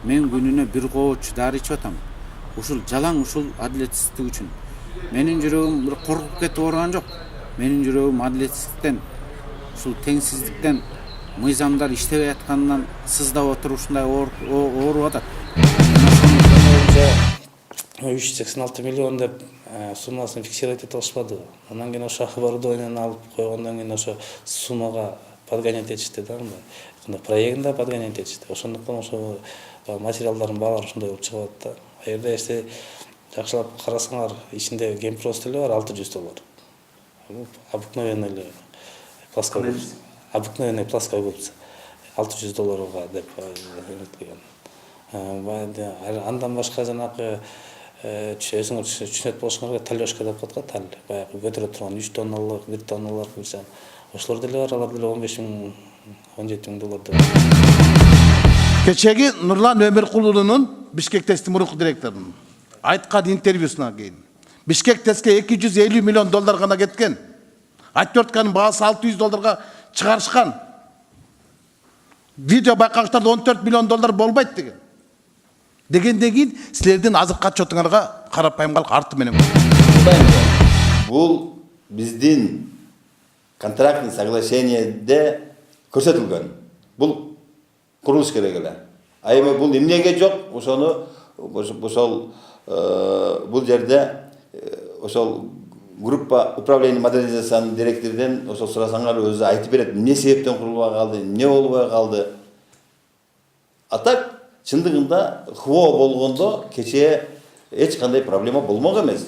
мен күнүнө бир кооч дары ичип атам. Ушул жалаң ушул адилетсиздик үчүн. Менин жүрөгүм бир коркуп кетип ооруган жок. Менин жүрөгүм адилетсиздиктен, ушул теңсиздиктен, мыйзамдар иштебей атканынан сыздап отуруп ушундай ооруп атат. 386 миллион деп суммасын фиксировать ете алышпады. Анан кийин ошо оборудованияны алып койгондон кийин ошо суммага подгонять этишти да, мындай проектинде подгонять этишти. Ошондуктан ошо материалдардын баалары ушундай болуп чыгып атат да. Эгерде если жакшылап карасаңар, ичинде гемпрост эле бар $600. Обыкновенный эле плоская губка. Обыкновенная плоская губка. $600 деп эметкен. Андан башка жанагы өзүңөр түшүнөт болушуңарга талёшка деп коет го, тал. Баягы көтөрө турган 3 тонналык, 1 тонналык мисалы. Ошолор деле бар, алар деле 15 миң, 17 миң доллар деп. Кечеги Нурлан Өмүркулунун Бишкек ТЭСтин мурунку директорунун айткан интервьюсунан кийин Бишкек ТЭСке $250 миллион гана кеткен. Отвертканын баасы $600 чыгарышкан. Видео байкагычтарда $14 миллион болбойт деген. Дегенден кийин силердин азыркы отчетуңарга карапайымдылык арты менен. Бул биздин контрактный соглашениеде көрсөтүлгөн. Бул курулуш керек эле. А эми бул эмнеге жок? Ошону бул жерде ошол группа управления модернизациянын директорунан ошол сурасаңар өзү айтып берет. Эмне себептен курулбай калды, эмне болбой калды. А так чындыгында ХВО болгондо кечээ эч кандай проблема болмок эмес.